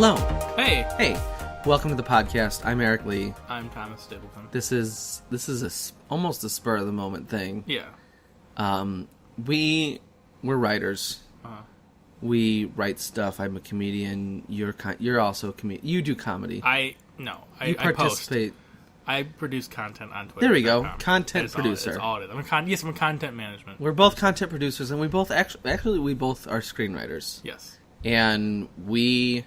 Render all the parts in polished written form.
Hello. Hey. Hey. Welcome to the podcast. I'm Eric Lee. I'm Thomas Stapleton. This is almost a spur of the moment thing. Yeah. We're writers. Uh-huh. We write stuff. I'm a comedian. You're also a comedian. You do comedy. I participate. I produce content on Twitter. There we go. Content producer. That's all it is. I'm a content management. We're both content producers, and we both we both are screenwriters. Yes. And we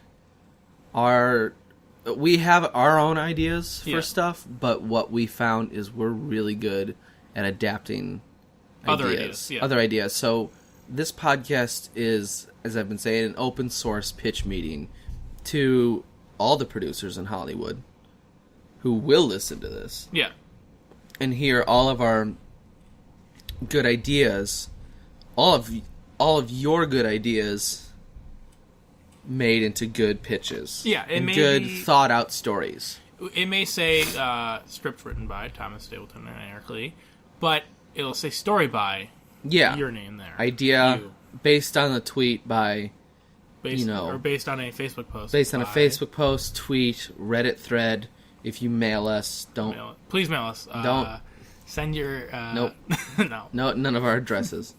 have our own ideas for stuff, but what we found is we're really good at adapting other ideas. Yeah. Other ideas. So this podcast is, as I've been saying, an open source pitch meeting to all the producers in Hollywood who will listen to this. Yeah. And hear all of our good ideas, all of your good ideas made into good pitches. Yeah, and good thought out stories. It may say script written by Thomas Stapleton and Eric Lee, but it'll say story by your name there. Idea based on a tweet by or based on a Facebook post. Based on a Facebook post, tweet, Reddit thread. If you mail us, please mail us. Don't send your nope. No, none of our addresses.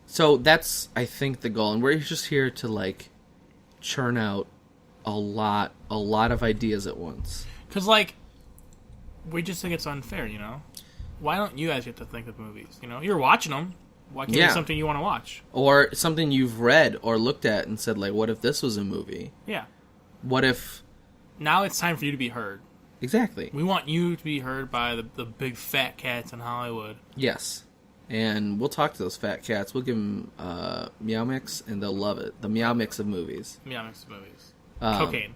So that's, I think, the goal, and we're just here to churn out a lot of ideas at once. Because we just think it's unfair, you know. Why don't you guys get to think of movies? You know, you're watching them. Why can't it be something you want to watch? Or something you've read or looked at and said, what if this was a movie? Yeah. What if... Now it's time for you to be heard. Exactly. We want you to be heard by the big fat cats in Hollywood. Yes. And we'll talk to those fat cats. We'll give them Meow Mix, and they'll love it. The Meow Mix of movies. Meow Mix of movies. Cocaine.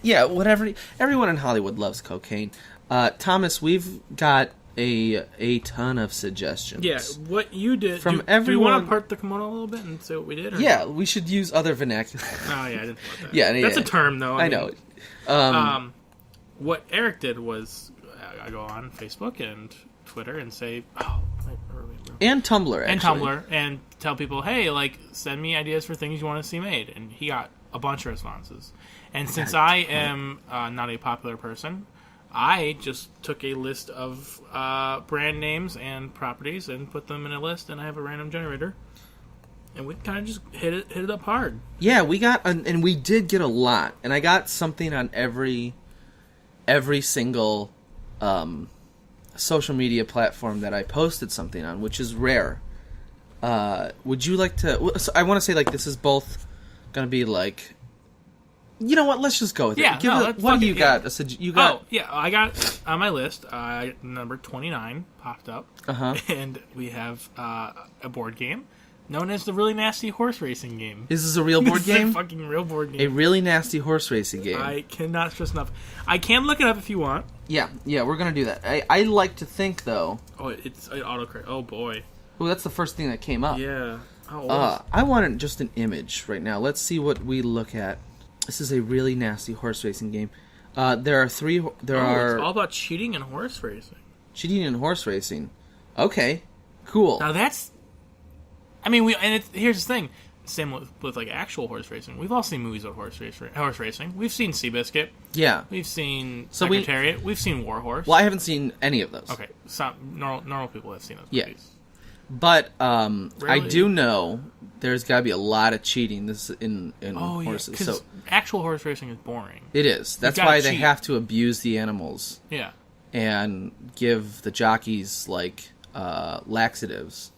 Yeah, whatever. Everyone in Hollywood loves cocaine. Thomas, we've got a ton of suggestions. Yeah, what you did. From everyone. Do you want to part the kimono a little bit and say what we did? Yeah, we should use other vernacular. Oh, yeah, I didn't think about that. Yeah, that's a term, though. I know. What Eric did was I go on Facebook and Twitter and say, and Tumblr, actually. And Tumblr, and tell people, hey, send me ideas for things you want to see made. And he got a bunch of responses. And since I am not a popular person, I just took a list of brand names and properties and put them in a list, and I have a random generator. And we kind of just hit it up hard. Yeah, we got, and we did get a lot. And I got something on every single social media platform that I posted something on, which is rare. Would you like to... So I want to say, this is both going to be, You know what? Let's just go with it. What do you got? You got? Oh, yeah. I got on my list. Number 29 popped up, and we have a board game known as the Really Nasty Horse Racing Game. Is this a real board game? It's a fucking real board game. A really nasty horse racing game. I cannot stress enough. I can look it up if you want. Yeah, we're gonna do that. I like to think though. Oh, it's autocorrect. Oh boy. Oh, that's the first thing that came up. Yeah. I want just an image right now. Let's see what we look at. This is a really nasty horse racing game. There are three. It's all about cheating and horse racing. Cheating and horse racing. Okay, cool. Now that's. I mean, here's the thing. Same with actual horse racing. We've all seen movies of horse racing. We've seen Seabiscuit. Yeah. We've seen Secretariat. We've seen Warhorse. Well, I haven't seen any of those. Okay, some normal people have seen those movies. But I do know there's got to be a lot of cheating in horses. Yeah, because actual horse racing is boring. It is. That's why they have to abuse the animals. Yeah. And give the jockeys laxatives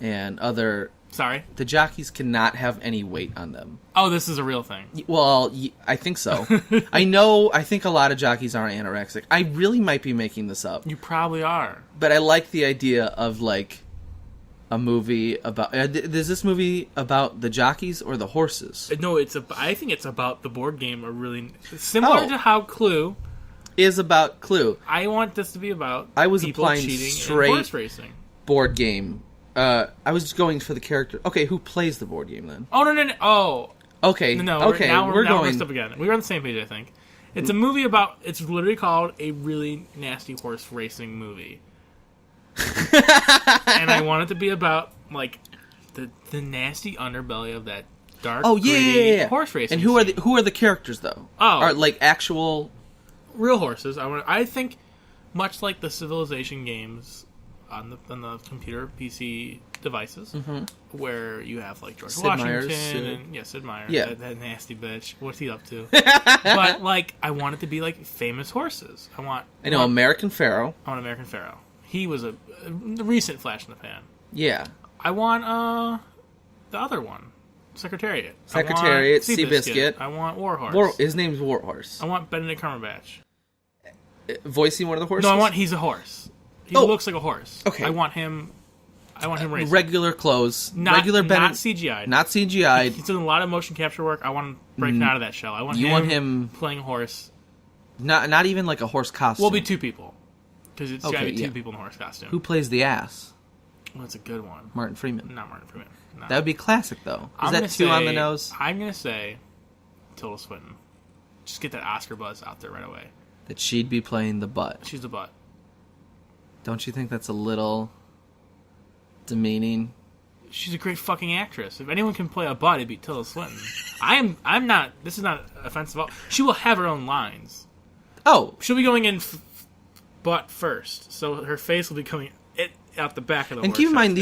and other. Sorry? The jockeys cannot have any weight on them. Oh, this is a real thing. Well, I think so. I think a lot of jockeys are anorexic. I really might be making this up. You probably are. But I like the idea of a movie about... is this movie about the jockeys or the horses? No, I think it's about the board game. Similar to how Clue is about Clue. I want this to be about people cheating straight and horse racing. Board game. I was just going for the character. Okay, who plays the board game then? Oh, no. Oh. Okay. No. Okay. Now we're messed up again. We were on the same page, I think. It's a movie about... It's literally called A Really Nasty Horse Racing Movie. And I want it to be about, the nasty underbelly of that dark. Oh yeah. Horse racing. And scene. who are the characters though? Oh, are like actual real horses. I think much like the Civilization games on the computer PC devices, where you have like George Washington and Sid Meier's, that nasty bitch. What's he up to? But like, I want it to be like famous horses. American Pharaoh. I want American Pharaoh. He was a recent flash in the pan. Yeah. I want the other one, Secretariat. Seabiscuit. I want Warhorse. His name's Warhorse. I want Benedict Cumberbatch. Voicing one of the horses? No, he's a horse. He looks like a horse. Okay. I want him racing. Regular clothes. Not Benedict. CGI. Not CGI. He's doing a lot of motion capture work. I want him breaking out of that shell. I want him playing a horse. Not even like a horse costume. We'll be two people. Because it's got to be two people in a horse costume. Who plays the ass? Well, that's a good one. Martin Freeman. Not Martin Freeman. No. That would be classic, though. Is that too on the nose? I'm going to say Tilda Swinton. Just get that Oscar buzz out there right away. That she'd be playing the butt. She's the butt. Don't you think that's a little demeaning? She's a great fucking actress. If anyone can play a butt, it'd be Tilda Swinton. I'm not... This is not offensive at all. She will have her own lines. Oh. She'll be going in butt first. So her face will be coming out the back of the horse. And keep in mind,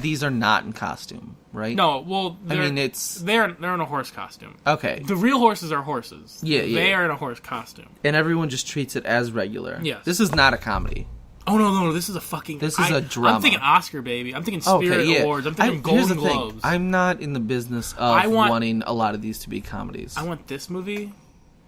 these are not in costume, right? No, well, they're in a horse costume. Okay. The real horses are horses. Yeah. They are in a horse costume. And everyone just treats it as regular. Yes. This is not a comedy. Oh, no, this is a fucking... This is a drama. I'm thinking Oscar, baby. I'm thinking Spirit Awards. I'm thinking Golden Globes. I'm not in the business of wanting a lot of these to be comedies. I want this movie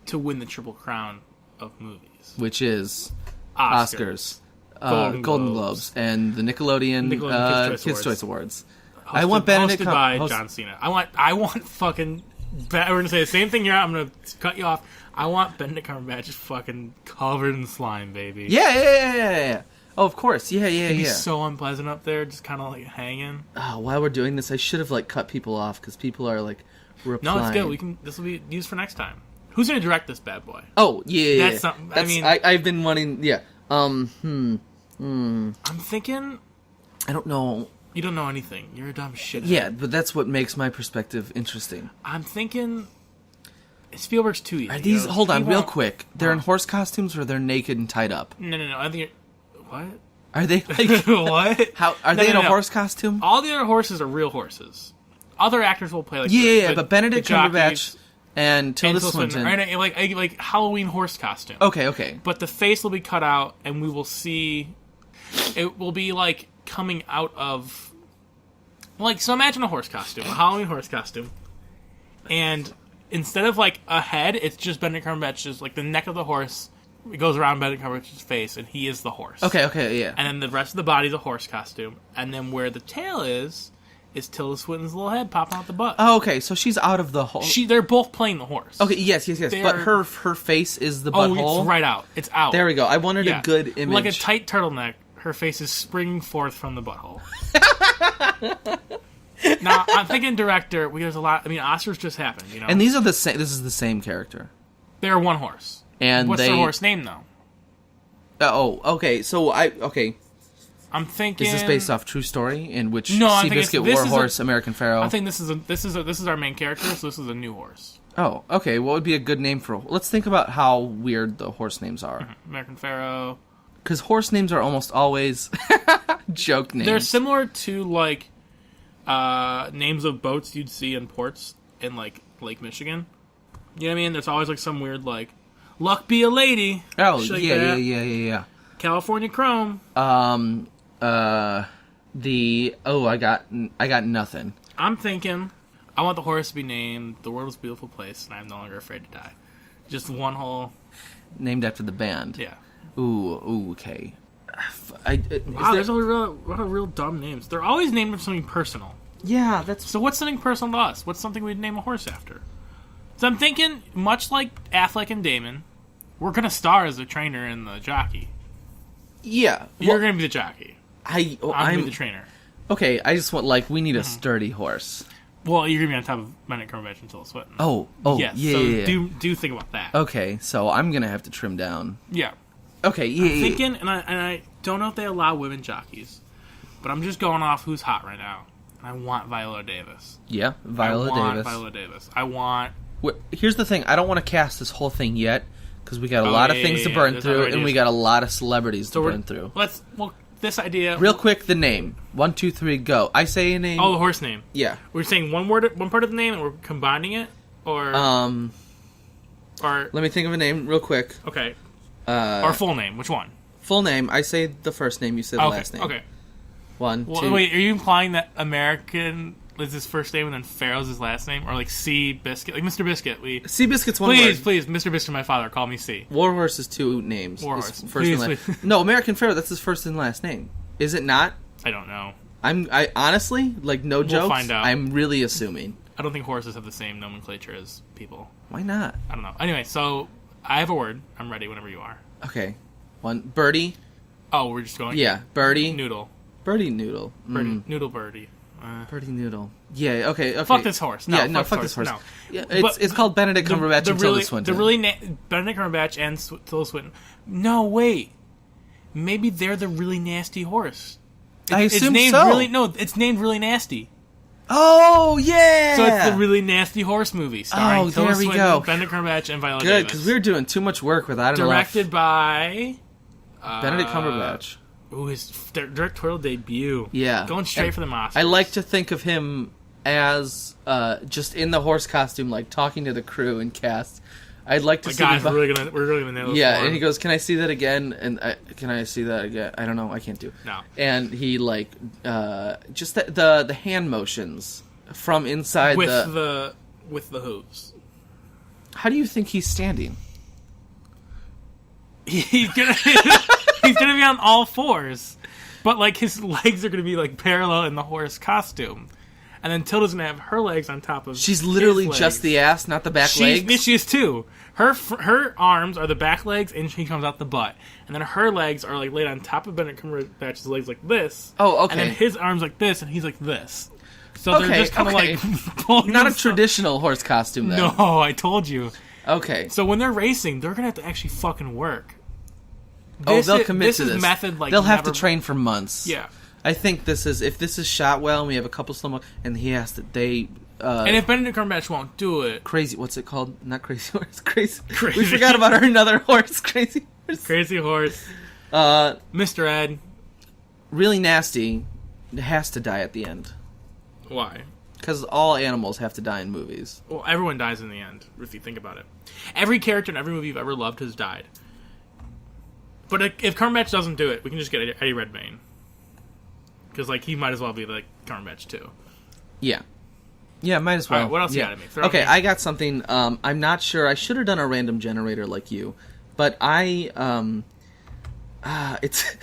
to win the Triple Crown of movies. Which is Oscars. Golden Globes, and the Nickelodeon Kids' Choice Awards. I want Benedict by John Cena. I want fucking... We're going to say the same thing here. I'm going to cut you off. I want Benedict Cumberbatch just fucking covered in slime, baby. Yeah. Oh, of course. Yeah. He's so unpleasant up there, just kind of like hanging. Oh, while we're doing this, I should have like cut people off because people are like replying. No, it's good. This will be used for next time. Who's going to direct this bad boy? Oh, yeah. That's something. I've been wanting. Yeah. I'm thinking... I don't know. You don't know anything. You're a dumb shit. Yeah, but that's what makes my perspective interesting. I'm thinking... Spielberg's too easy. Are these... Hold on, real quick. They're in horse costumes or they're naked and tied up? No. I think... What? Are they like... What? Are they in a horse costume? All the other horses are real horses. Other actors will play like... Yeah, but Benedict Cumberbatch... And Tilda Swinton. Like Halloween horse costume. Okay. But the face will be cut out, and we will see... It will be, like, coming out of... Like, so imagine a horse costume. A Halloween horse costume. And instead of, like, a head, it's just Benedict Cumberbatch. Just, like, the neck of the horse... It goes around Benedict Cumberbatch's face, and he is the horse. Okay, yeah. And then the rest of the body's a horse costume. And then where the tail is Tilda Swinton's little head popping out the butt. Oh, okay, so she's out of the hole. They're both playing the horse. Okay, yes. But her face is the butthole. Oh, it's right out. It's out. There we go. I wanted a good image. Like a tight turtleneck, her face is springing forth from the butthole. Now, I'm thinking director, there's a lot... I mean, Oscars just happened, you know? And these are the same... This is the same character. They're one horse. And what's their horse name, though? Okay, so I'm thinking... Is this based off true story in which Seabiscuit, Warhorse, American Pharaoh? I think this is our main character, so this is a new horse. Oh, okay. What would be a good name for... Let's think about how weird the horse names are. Mm-hmm. American Pharaoh. Because horse names are almost always joke names. They're similar to, like, names of boats you'd see in ports in, like, Lake Michigan. You know what I mean? There's always, like, some weird, like, Luck Be a Lady. Oh, yeah. California Chrome. I got nothing. I'm thinking, I want the horse to be named The World's Beautiful Place, and I'm no longer afraid to die. Just one whole... Named after the band. Yeah. Ooh, okay. There's a lot of real dumb names. They're always named after something personal. Yeah, that's... So what's something personal to us? What's something we'd name a horse after? So I'm thinking, much like Affleck and Damon, we're going to star as the trainer and the jockey. Yeah. You're going to be the jockey. I'm going to be the trainer. Okay, I just want, we need a sturdy horse. Well, you're going to be on top of Benedict Cumberbatch and Tilda Swinton. Oh, yes. Yeah. So yeah. do think about that. Okay, so I'm going to have to trim down. Yeah. Okay, yeah. I'm thinking, and I don't know if they allow women jockeys, but I'm just going off who's hot right now. I want Viola Davis. Yeah, Viola Davis. I want... Here's the thing. I don't want to cast this whole thing yet, because we got a lot of things to burn through, and we got a lot of celebrities to burn through. This idea... Real quick, the name. 1, 2, 3, go. I say a name. Oh, the horse name. Yeah. We're saying one part of the name, and we're combining it? Or... Let me think of a name real quick. Okay. Or full name. Which one? Full name. I say the first name, you say the last name. Okay. 1, 2... Wait, are you implying that American is his first name and then Pharaoh's his last name? Or like C. Biscuit? Like Mr. Biscuit. Seabiscuit's one word. Please, Mr. Biscuit, my father, call me C. Warhorse is 2 names. Warhorse. First and last. No, American Pharaoh, that's his first and last name. Is it not? I don't know. I honestly, like, no jokes, find out. I'm really assuming. I don't think horses have the same nomenclature as people. Why not? I don't know. Anyway, so I have a word. I'm ready whenever you are. Okay. 1, Birdie. Oh, we're just going? Yeah, Birdie. Noodle. Birdie Noodle. Noodle Birdie. Birdie Noodle. Yeah, okay. Fuck this horse. No, fuck this horse. No. Yeah, it's called Benedict Cumberbatch and Tilda Swinton. Benedict Cumberbatch and Tilda Swinton. No, wait. Maybe they're the really nasty horse. I assume It's named Really Nasty. Oh, yeah! So it's the Really Nasty Horse movie starring Tilda Swinton, go. Benedict Cumberbatch, and Viola Davis. Good, because we were doing too much work without enough. Directed by... Benedict Cumberbatch. His directorial debut. Yeah. Going straight for the Oscars. I like to think of him as just in the horse costume, like talking to the crew and cast. I'd like to see. Guys, we're really gonna nail this. Yeah, one. And he goes, "Can I see that again?" And can I see that again? I don't know. I can't do. No. And he like just the hand motions from inside with the hooves. How do you think he's standing? He's gonna be on all fours, but like his legs are gonna be like parallel in the horse costume, and then Tilda's gonna have her legs on top of. She's literally his legs. Just the ass, not the back legs. She is too. Her arms are the back legs, and she comes out the butt, and then her legs are like laid on top of Benedict Cumberbatch's legs like this. Oh, okay. And then his arms like this, and he's like this. So they're just kind of like pulling not a traditional horse costume. Then. No, I told you. Okay. So when they're racing, they're gonna have to actually fucking work. They'll commit to this. Method, like, they'll have to train for months. Yeah. I think if this is shot well, and we have a couple slow mo, and he has to, and if Benedict Cumberbatch won't do it, crazy. What's it called? Not Crazy Horse. Crazy. We forgot about our another horse. Crazy Horse. Crazy Horse. Mr. Ed. Really Nasty has to die at the end. Why? Because all animals have to die in movies. Well, everyone dies in the end, if you think about it. Every character in every movie you've ever loved has died. But if Cumberbatch doesn't do it, we can just get Eddie Redmayne. Because, like, he might as well be, like, Cumberbatch, too. Yeah. Yeah, might as well. All right, what else you got at me? Okay, I got something. I'm not sure. I should have done a random generator like you. But it's...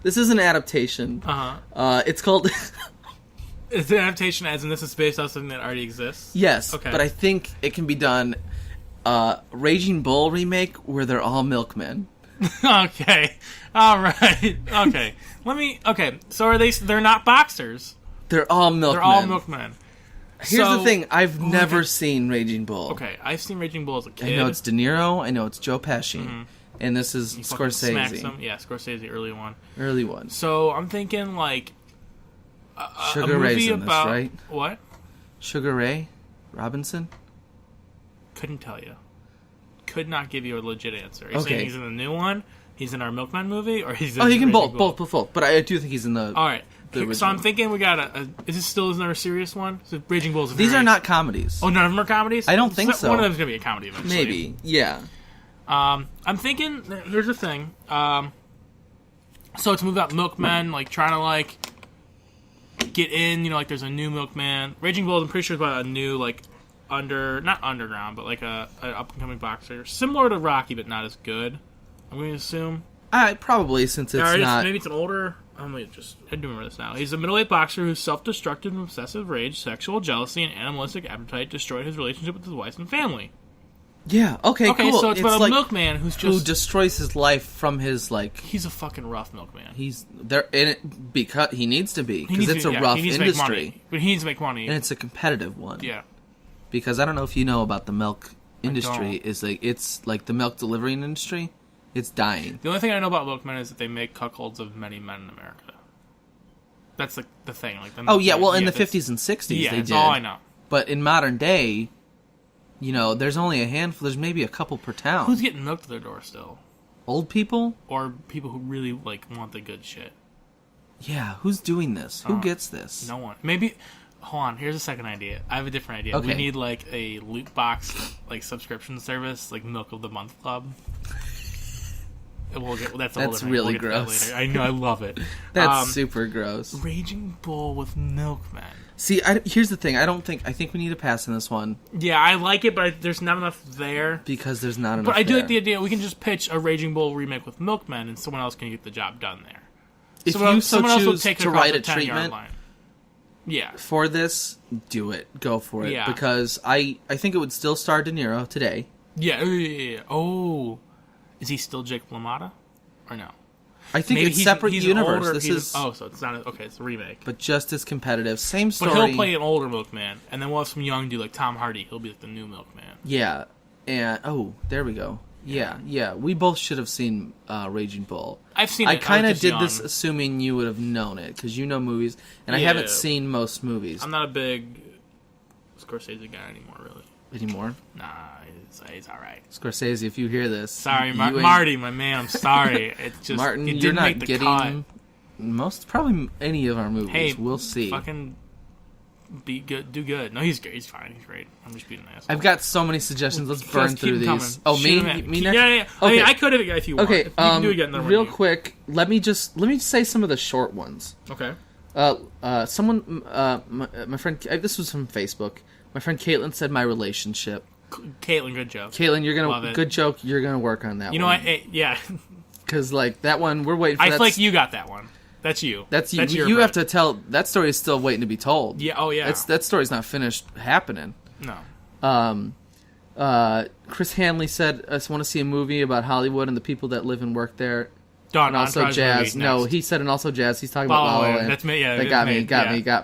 This is an adaptation. Uh-huh. It's called... It's an adaptation as in this is based on something that already exists? Yes, okay. But I think it can be done... Raging Bull remake where they're all milkmen. Okay. All right. Okay. Okay. So are they? They're not boxers. They're all milkmen. They're all milkmen. Here's the thing. I've never seen Raging Bull. Okay. I've seen Raging Bull as a kid. I know it's De Niro. I know it's Joe Pesci. Mm-hmm. And this is Scorsese. Smacks him. Yeah, Scorsese, early one. Early one. So I'm thinking like Sugar Ray's in this, right? What? Sugar Ray Robinson? Couldn't tell you. Could not give you a legit answer. Are you saying he's in the new one? He's in our Milkman movie? Or he's in he can both. But I do think he's in the... All right. So I'm thinking we got is this still another serious one? So Raging Bull's... These are not comedies. Oh, none of them are comedies? I don't think so. One of them's going to be a comedy eventually. Maybe. Yeah. I'm thinking... Here's the thing. So it's moved out Milkman, like, trying to, like, get in, like, there's a new Milkman. Raging Bull, I'm pretty sure is about a new, like... not underground, but like a up and coming boxer, similar to Rocky, but not as good. I'm going to assume. Probably since it's not. Maybe it's an older. I do remember this now. He's a middle-aged boxer whose self-destructive and obsessive rage, sexual jealousy, and animalistic appetite destroyed his relationship with his wife and family. Yeah. Okay. Cool. So it's about a milkman who destroys his life from his like. He's a fucking rough milkman. He's there in it because he needs to be because it's a rough industry. But he needs to make money, and it's a competitive one. Yeah. Because I don't know if you know about the milk industry. It's like the milk delivery industry. It's dying. The only thing I know about milkmen is that they make cuckolds of many men in America. That's the thing. Like, oh yeah, well in the 50s and 60s yeah, they that's did. all I know. But in modern day, there's only a handful. There's maybe a couple per town. Who's getting milk to their door still? Old people? Or people who really want the good shit? Yeah, who's doing this? Who gets this? No one. Maybe. Hold on. Here's a second idea. I have a different idea. Okay. We need a loot box subscription service, Milk of the Month Club. That's really we'll gross. I know. I love it. That's super gross. Raging Bull with milkmen. See, here's the thing. I think we need to pass on this one. Yeah, I like it, but there's not enough there. Because there's not enough. But I do like the idea. We can just pitch a Raging Bull remake with milkmen, and someone else can get the job done there. If you so choose to write a treatment for this, do it. Go for it. Yeah. Because I think it would still star De Niro today. Yeah. Oh. Is he still Jake LaMotta? Or no? I think it's separate universe. So it's not... Okay, it's a remake. But just as competitive. Same story. But he'll play an older milkman, and then we'll have some young dude like Tom Hardy. He'll be the new milkman. Yeah. And, there we go. Yeah. We both should have seen Raging Bull. I've seen it. I kind of did this assuming you would have known it, because you know movies, and I haven't seen most movies. I'm not a big Scorsese guy anymore, really. Anymore? Nah, he's all right. Scorsese, if you hear this... Sorry, Marty, my man, I'm sorry. It's just... Martin, you're not make the getting probably any of our movies. Hey, we'll see. Fucking be good, do good. No, he's great. He's fine. He's great. I'm just being an asshole. I've got so many suggestions. Let's burn through these. Coming. Oh, me next? Yeah. Okay. I could have if you want. Okay, you can do it again. Real quick, let me say some of the short ones. Okay. Someone, my friend, this was from Facebook. My friend Caitlin said my relationship. Caitlin, good joke. Caitlin, you're gonna good joke. You're gonna work on that. You know what? Yeah. Because that one, we're waiting for. I feel like you got that one. That's you. That's you. You have to tell that story is still waiting to be told. Yeah. Oh yeah. That story's not finished happening. No. Chris Hanley said, "I just want to see a movie about Hollywood and the people that live and work there." And also jazz. No, he said and also jazz. He's talking about La La Land. That's me. Yeah. That got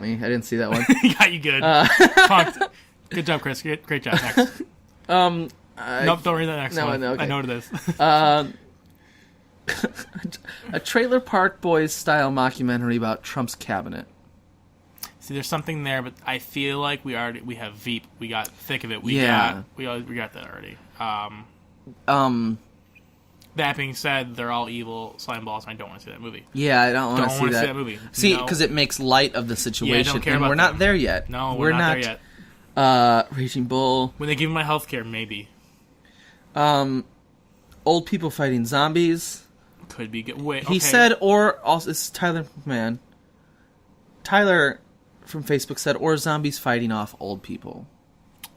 me. I didn't see that one. Got you good. Punked. Good job, Chris. Great job. Next. Nope. Don't read that next one. Okay. I know what it is. A Trailer Park Boys style mockumentary about Trump's cabinet. See, there's something there, but I feel like we have Veep. We got thick of it. We got that already. That being said, they're all evil slime balls, and I don't want to see that movie. Yeah, I don't want to see that movie. See, because it makes light of the situation, I don't care and about we're not there yet. No, we're not there yet. Raging Bull. When they give me my health care, maybe. Old people fighting zombies. Could be good. Wait, He said, or also, this is Tyler McMahon. Tyler from Facebook said, or zombies fighting off old people.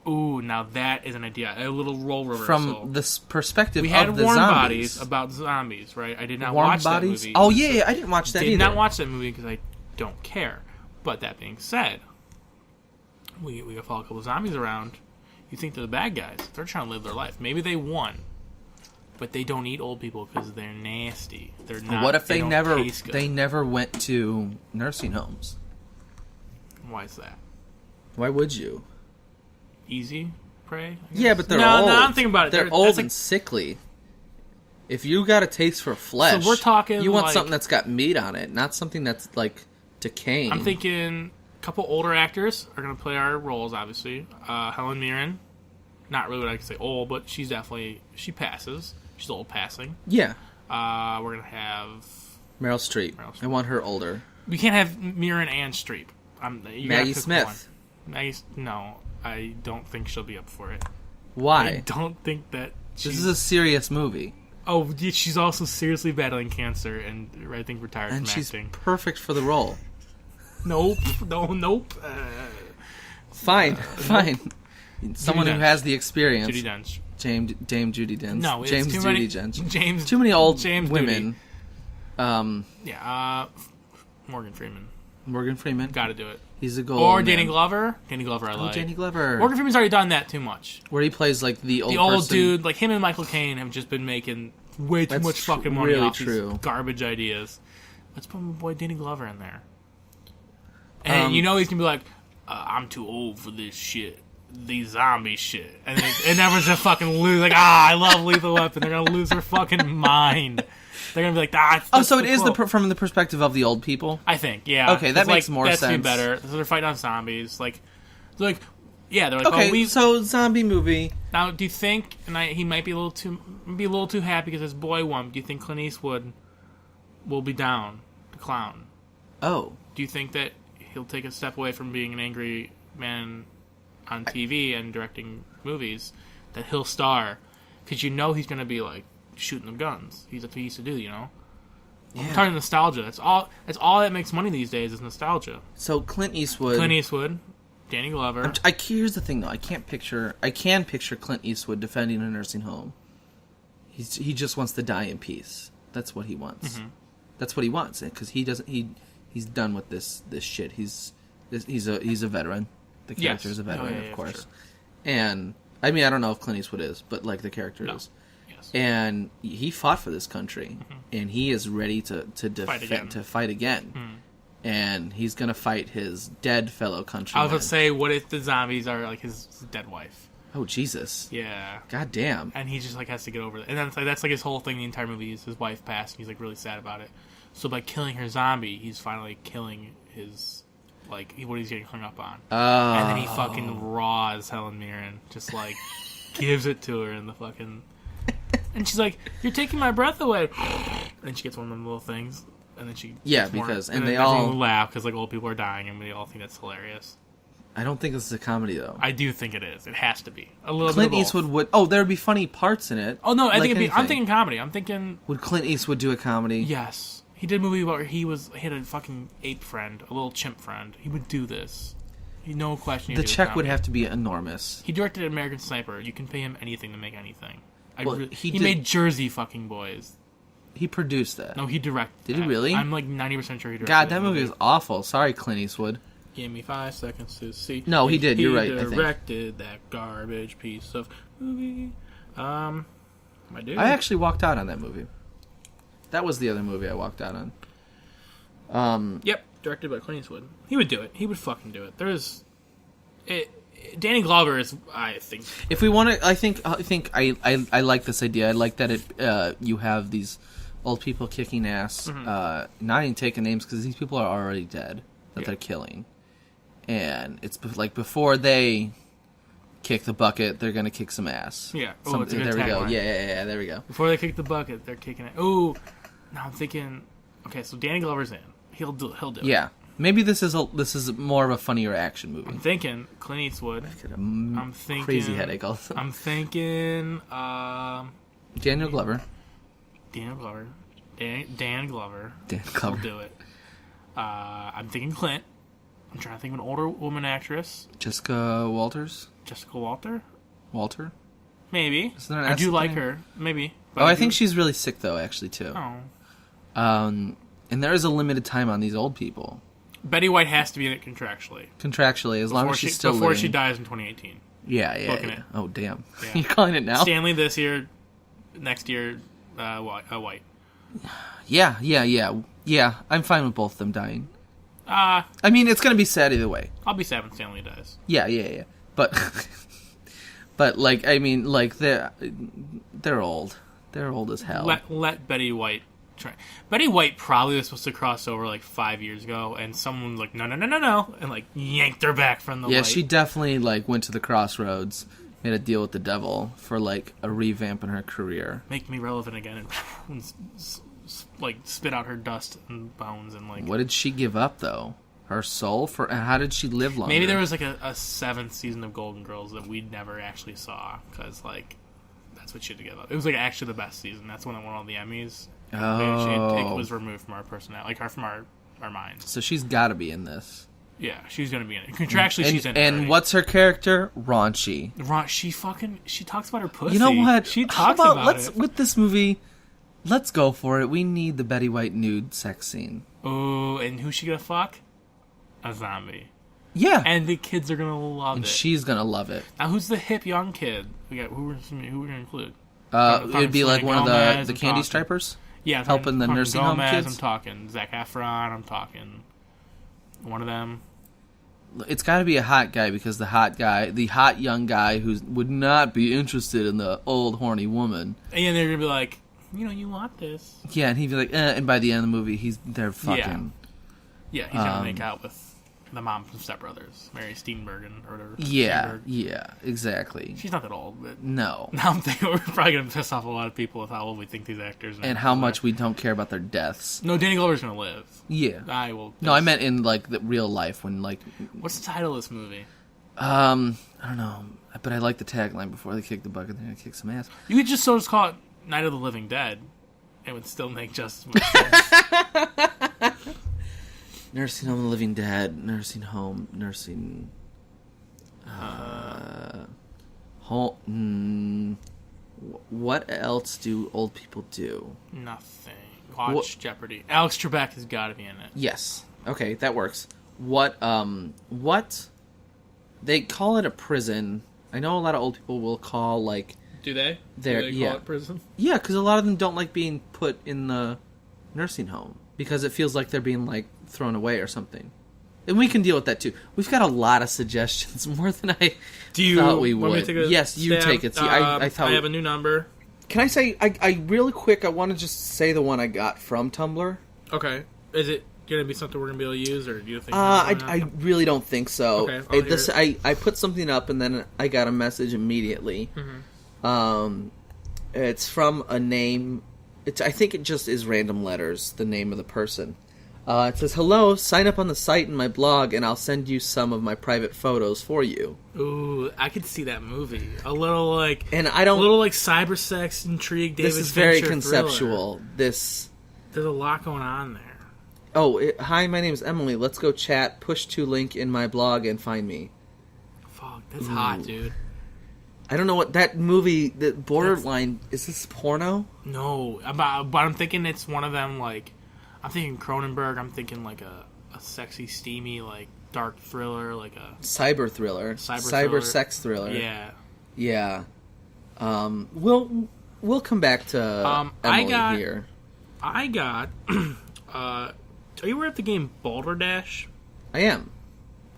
Ooh, now that is an idea. A little role reversal. From this perspective we had of the Warm zombies. Bodies about zombies, right? I did not Warm watch Bodies? that movie. Oh, yeah, I didn't watch that either. Did not watch that movie because I don't care. But that being said, we follow a couple of zombies around. You think they're the bad guys. They're trying to live their life. Maybe they won. But they don't eat old people because they're nasty. They're not. What if they never never went to nursing homes? Why is that? Why would you? Easy prey? Yeah, but they're old. No, I'm thinking about it. They're old and sickly. If you got a taste for flesh, so we're talking. You want something that's got meat on it, not something that's decaying. I'm thinking a couple older actors are going to play our roles. Obviously, Helen Mirren. Not really what I can say old, but she passes. She's old passing. Yeah. We're going to have... Meryl Streep. I want her older. We can't have Mirren and Streep. Maggie Smith. No, I don't think she'll be up for it. Why? I don't think that This is a serious movie. Oh, she's also seriously battling cancer and I think retired from acting. And she's perfect for the role. Nope. Nope. Fine. Someone who has the experience. Judi Dench. Dame Judi Dench. No, it's James too Judi many. Dench. Too many old women. Yeah. Morgan Freeman. Morgan Freeman. Got to do it. He's a gold. Or Danny Glover. Danny Glover, I like. Danny Glover. Morgan Freeman's already done that too much. Where he plays the old person. Dude, like him and Michael Caine have just been making way too much fucking money off these garbage ideas. Let's put my boy Danny Glover in there. And he's gonna be like, I'm too old for this shit. these zombie shit, and everyone's gonna fucking lose. Like, I love Lethal Weapon. They're gonna lose their fucking mind. They're gonna be like, so it is from the perspective of the old people. I think, yeah. Okay, that makes more sense. That's better. So they're fighting on zombies, they're like, okay. So zombie movie. Now, do you think? And he might be a little too happy because his boy won. Do you think Clint Eastwood will be down to clown? Oh, do you think that he'll take a step away from being an angry man on TV and directing movies? That he'll star because he's going to be like shooting them guns. That's what he used to do, Yeah. I'm talking nostalgia. That's all that makes money these days is nostalgia. So Clint Eastwood, Danny Glover. Here's the thing, though. I can picture Clint Eastwood defending a nursing home. He just wants to die in peace. That's what he wants. Mm-hmm. That's what he wants, because he's done with this shit. He's a veteran. The character is a veteran, of course. Sure. And I mean, I don't know if Clint Eastwood is, but like the character is. Yes. And he fought for this country, and he is ready to fight again. Mm. And he's gonna fight his dead fellow countrymen. I was gonna say, what if the zombies are like his dead wife? Oh Jesus! Yeah. God damn. And he just like has to get over it. And that's like his whole thing. The entire movie is his wife passed, and he's like really sad about it. So by killing her zombie, he's finally killing his what he's getting hung up on. Oh. And then he fucking raws Helen Mirren, just like gives it to her in the fucking. And she's like, "You're taking my breath away." And she gets one of them little things. And then she they all laugh because like old people are dying and we all think that's hilarious. I don't think this is a comedy though. I do think it is. It has to be a little. Clint Eastwood would. Oh, there would be funny parts in it. Oh no, I think it'd be. I'm thinking comedy. I'm thinking. Would Clint Eastwood do a comedy? Yes, he did a movie where he had a fucking ape friend, a little chimp friend. He would do this. No question. The check would have to be enormous. He directed American Sniper. You can pay him anything to make anything. He made Jersey fucking Boys. He produced that. No, he directed. Did he really? I'm like 90% sure he directed. God, that movie is awful. Sorry, Clint Eastwood. Give me 5 seconds to see. No, he did. You're right. He directed that garbage piece of movie. My dude. I actually walked out on that movie. That was the other movie I walked out on. Yep, directed by Clint Eastwood. He would do it. He would fucking do it. Danny Glover is, I think. If we want to, I think I like this idea. I like that it. You have these old people kicking ass, not even taking names because these people are already dead that they're killing, and it's like before they kick the bucket, they're gonna kick some ass. Yeah. There we go. Yeah. There we go. Before they kick the bucket, they're kicking it. Ooh. Now I'm thinking. Okay, so Danny Glover's in. He'll do it. Yeah. Maybe this is more of a funnier action movie. I'm thinking Clint Eastwood. I'm thinking crazy headache. Also. I'm thinking Daniel Glover. Dan Glover. Dan Glover. Will do it. I'm thinking Clint. I'm trying to think of an older woman actress. Jessica Walters. Jessica Walter. Maybe. I do like her. Maybe. I think she's really sick though. Actually, too. Oh. And there is a limited time on these old people. Betty White has to be in it contractually. As long as she's still before living. She dies in 2018. Yeah. Oh, damn. Yeah. You're calling it now? Stanley this year, next year, White. Yeah. I'm fine with both of them dying. I mean, it's going to be sad either way. I'll be sad when Stanley dies. Yeah. But like, I mean, like, they're old. They're old as hell. Let Betty White try. Betty White probably was supposed to cross over like 5 years ago, and someone was like, no, and like yanked her back from the light. Yeah, she definitely like went to the crossroads, made a deal with the devil for like a revamp in her career. Make me relevant again, and like spit out her dust and bones and like. What did she give up though? Her soul for? How did she live longer? Maybe there was like a 7th season of Golden Girls that we never actually saw because like that's what she had to give up. It was like actually the best season. That's when it won all the Emmys. Oh. It was removed from our personality, like from our minds. So she's got to be in this. Yeah, she's gonna be in it. Contractually, she's in it. And what's her character? Raunchy. She talks about her pussy. You know what? She talks about it. With this movie, let's go for it. We need the Betty White nude sex scene. Oh, and who's she gonna fuck? A zombie. Yeah. And the kids are gonna love it. And she's gonna love it. Now, who's the hip young kid? Who we're gonna include? It'd be like one of the candy stripers. Yeah, helping the nursing home kids. I'm talking Zac Efron. I'm talking one of them. it's got to be a hot guy because the hot young guy who would not be interested in the old horny woman. And they're gonna be like, you want this? Yeah, and he'd be like, and by the end of the movie, they're fucking. Yeah, he's gonna make out with the mom from Step Brothers, Mary Steenburgen or whatever. Yeah, Steenburg. yeah, exactly. She's not that old, but no. Now I'm thinking we're probably gonna piss off a lot of people with how old we think these actors are, and how much we don't care about their deaths. No, Danny Glover's gonna live. Yeah, I will. No, I meant in like the real life when like. What's the title of this movie? I don't know, but I like the tagline before they kick the bucket. They're gonna kick some ass. You could just call it Night of the Living Dead. It would still make just as much sense. Nursing Home of the Living Dead, Nursing Home, Nursing... what else do old people do? Nothing. Watch Jeopardy. Alex Trebek has got to be in it. Yes. Okay, that works. What... They call it a prison. I know a lot of old people will call, like... Do they? Do they call it prison? Yeah, because a lot of them don't like being put in the nursing home. Because it feels like they're being, like, thrown away or something. And we can deal with that, too. We've got a lot of suggestions, more than I thought we would. Want me to take a yes, you stab? take it. See, I thought... I have a new number. Can I say, I really quick, I want to just say the one I got from Tumblr. Okay. Is it going to be something we're going to be able to use, or do you think... I really don't think so. Okay, I put something up, and then I got a message immediately. Mm-hmm. It's from a name... I think it just is random letters, the name of the person. It says, "Hello, sign up on the site in my blog, and I'll send you some of my private photos for you." Ooh, I could see that movie. A little like cyber sex intrigue. David This is Fincher very conceptual. Thriller. There's a lot going on there. Oh, hi, my name is Emily. Let's go chat. Push to link in my blog and find me. Fuck, that's hot, dude. I don't know what that movie, the borderline, is this porno? No, but I'm thinking it's one of them, like, I'm thinking Cronenberg, I'm thinking like a sexy, steamy, like, dark thriller, like a... Cyber thriller. Cyber sex thriller. Yeah. Yeah. We'll come back to Emily here. I got, are you aware of the game Balderdash? I am.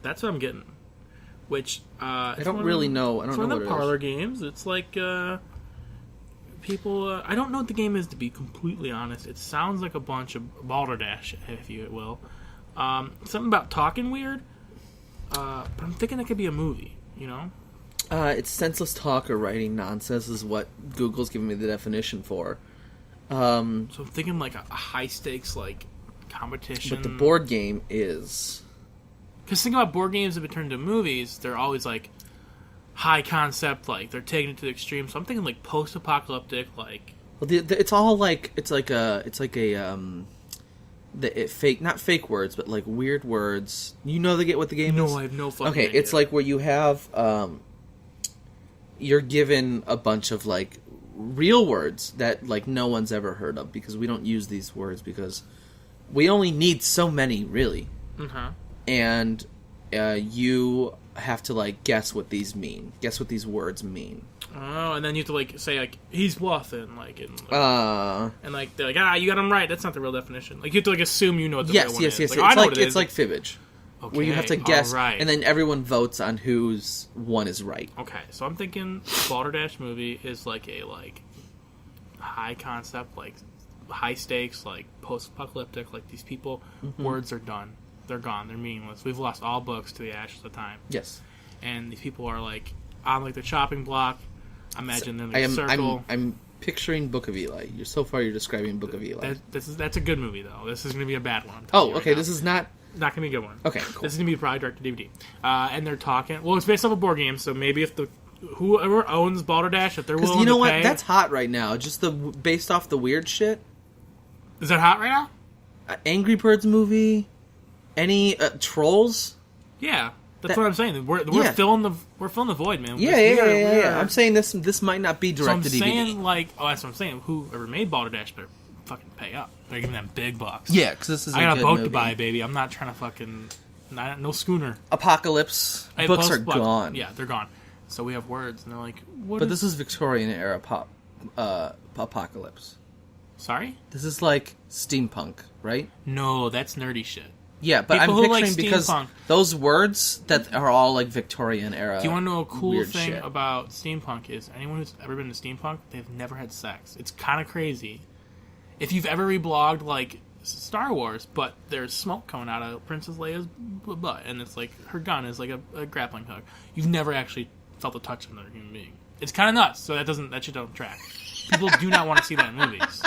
That's what I'm getting. Which, I don't really know. I don't know what it is. It's one of the parlor games. It's like, people... I don't know what the game is, to be completely honest. It sounds like a bunch of Balderdash, if you will. Something about talking weird. But I'm thinking it could be a movie, you know? It's senseless talk or writing nonsense is what Google's giving me the definition for. So I'm thinking like a high-stakes, like, competition. But the board game is... Because think about board games that have been turned into movies, they're always, like, high concept, like, they're taking it to the extreme. So I'm thinking, like, post-apocalyptic, like... Well, it's all, like, fake, not fake words, but, like, weird words. You know what the game is? No, I have no fucking idea. It's like where you have, you're given a bunch of, like, real words that, like, no one's ever heard of, because we don't use these words, because we only need so many, really. Mm-hmm. And you have to, like, guess what these mean. Guess what these words mean. Oh, and then you have to, like, say, like, he's bluffing, like, and like, they're like, you got him right. That's not the real definition. Like, you have to, like, assume you know what the real one is. Yes. Like, it's like fibbage. Okay, where you have to guess, right. And then everyone votes on whose one is right. Okay, so I'm thinking Balderdash movie is, like, a, like, high concept, like, high stakes, like, post-apocalyptic, like, these people, words are done. They're gone. They're meaningless. We've lost all books to the ashes of time. Yes. And these people are, like, on, like, the chopping block. Imagine them in a circle. I'm picturing Book of Eli. You're describing Book of Eli. That's a good movie, though. This is going to be a bad one. Okay. This is not going to be a good one. Okay, cool. This is going to be probably direct to DVD. And they're talking. Well, it's based off a board game, so maybe if whoever owns Balderdash, if they're willing to pay... Because you know what? That's hot right now. Just based off the weird shit. Is that hot right now? Angry Birds movie... Any Trolls? Yeah, that's what I'm saying. We're filling the void, man. Yeah. I'm saying this might not be direct to DVD. So I'm saying, like, that's what I'm saying. Whoever made Balderdash better fucking pay up. They're giving them big bucks. Yeah, because this is I got a boat to buy, baby. I'm not trying to fucking no schooner. Apocalypse books are gone. Yeah, they're gone. So we have words, and they're like, But this is Victorian era apocalypse. Sorry? This is like steampunk, right? No, that's nerdy shit. Yeah, but People I'm who like picturing because steampunk. those words that are all like Victorian era. Do you want to know a cool weird thing shit. about steampunk is anyone who's ever been to steampunk, they've never had sex. It's kind of crazy. If you've ever reblogged like Star Wars, but there's smoke coming out of Princess Leia's butt, and it's like her gun is like a grappling hook. You've never actually felt the touch of another human being. It's kind of nuts. So that shit don't track. People do not want to see that in movies.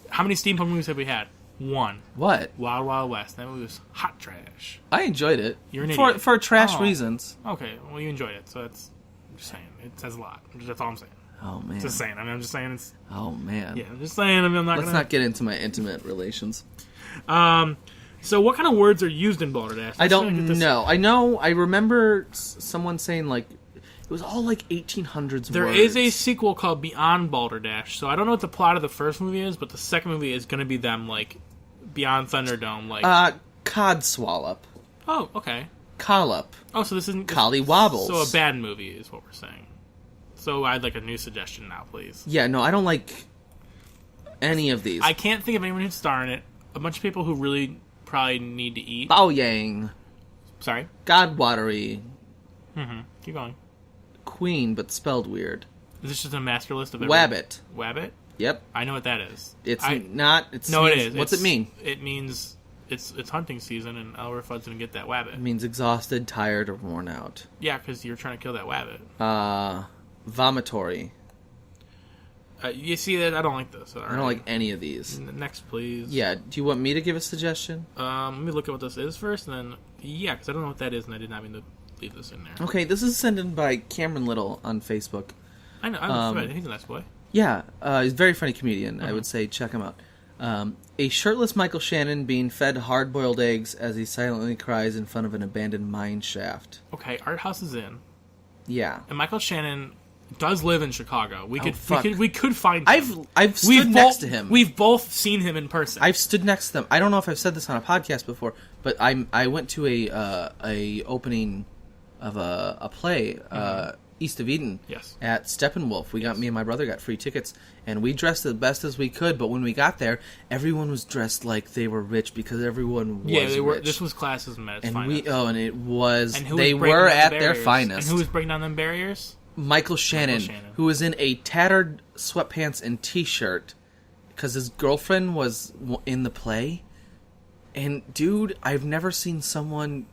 How many steampunk movies have we had? One. What? Wild Wild West. That movie was hot trash. I enjoyed it. You're an idiot. For trash Oh. reasons. Okay, well you enjoyed it, so that's. I'm just saying. It says a lot. That's all I'm saying. Oh man. Just saying. I'm just saying it's. Oh man. Yeah, I'm just saying. I'm not Let's gonna. not get into my intimate relations. So what kind of words are used in Balderdash? I don't know. I remember someone saying like it was all like 1800s There words. is a sequel called Beyond Balderdash. So I don't know what the plot of the first movie is, but the second movie is going to be them like Beyond Thunderdome. Like Codswallop. oh, okay. Collop. Oh, so this isn't Collywobbles. So a bad movie is what we're saying. So I'd like a new suggestion now, please. Yeah, no, I don't like any of these. I can't think of anyone who'd star in it. A bunch of people who really probably need to eat. Bao Yang. Sorry. Godwatery. Keep going. Queen, but spelled weird. Is this just a master list of Wabbit. Wabbit? Yep. I know what that is. It's I- not. It's No, it is. What's It's- it mean? It means it's hunting season, and Elmer Fudd's gonna get that wabbit. It means exhausted, tired, or worn out. Yeah, because you're trying to kill that wabbit. Vomitory. You see that? I don't like this. I don't like any of these. Next, please. Yeah, do you want me to give a suggestion? Let me look at what this is first, and then yeah, because I don't know what that is, and I did not mean to leave this in there. Okay, this is sent in by Cameron Little on Facebook. I know. He's a nice boy. Yeah, he's a very funny comedian. I would say check him out. A shirtless Michael Shannon being fed hard-boiled eggs as he silently cries in front of an abandoned mine shaft. Okay, Art House is in, Yeah. and Michael Shannon does live in Chicago. We could fuck. we could find him. I've stood next to him. We've both seen him in person. I've stood next to them. I don't know if I've said this on a podcast before, but I went to a opening of a play, East of Eden, Yes. at Steppenwolf. Me and my brother got free tickets, and we dressed the best as we could. But when we got there, everyone was dressed like they were rich because everyone was they were. rich. This was classism at its and finest. and it was. And who they was breaking were down at the their barriers? finest. And who was breaking down them barriers? Michael Shannon, Shannon. who was in a tattered sweatpants and t-shirt because his girlfriend was in the play. And dude, I've never seen someone.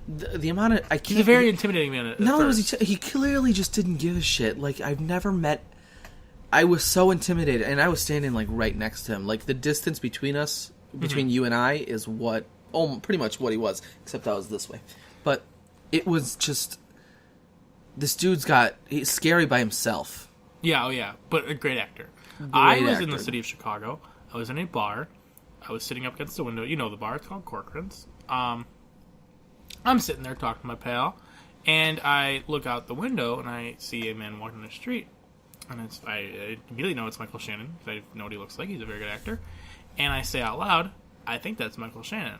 The amount of I can't. He's a very intimidating man. At Not only was first. he clearly just didn't give a shit. Like I've never met. I was so intimidated, and I was standing like right next to him. Like the distance between us, between you and I, is what pretty much what he was, except I was this way. But it was just this dude's he's scary by himself. Yeah, oh yeah, but a great actor. I was in the actor. city of Chicago. I was in a bar. I was sitting up against the window. You know the bar. It's called Corcoran's. I'm sitting there talking to my pal, and I look out the window, and I see a man walking down the street. And I immediately know it's Michael Shannon, because I know what he looks like. He's a very good actor. And I say out loud, I think that's Michael Shannon.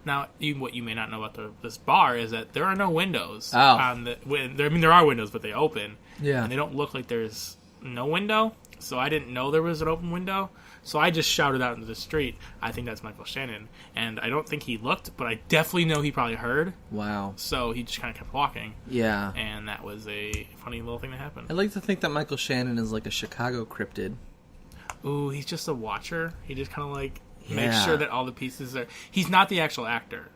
Now, what you may not know about this bar is that there are no windows. There are windows, but they open. Yeah. And they don't look like there's no window. So I didn't know there was an open window. So I just shouted out into the street, I think that's Michael Shannon. And I don't think he looked, but I definitely know he probably heard. Wow. So he just kind of kept walking. Yeah. And that was a funny little thing that happened. I like to think that Michael Shannon is like a Chicago cryptid. Ooh, he's just a watcher. He just kind of like makes Yeah. sure that all the pieces are... He's not the actual actor.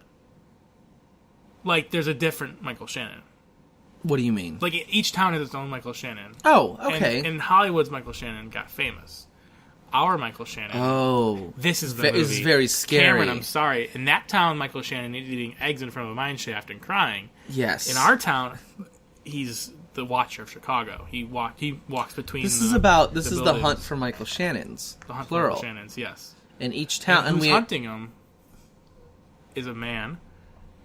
Like, there's a different Michael Shannon. What do you mean? Like, each town has its own Michael Shannon. Oh, okay. And Hollywood's Michael Shannon got famous. Our Michael Shannon. Oh. This is the movie. It's very scary. Cameron, I'm sorry. In that town, Michael Shannon is eating eggs in front of a mine shaft and crying. Yes. In our town, he's the watcher of Chicago. He walks between This the is the buildings. hunt for Michael Shannons. The hunt plural. for Michael Shannons, yes. In each town. And who's hunting him is a man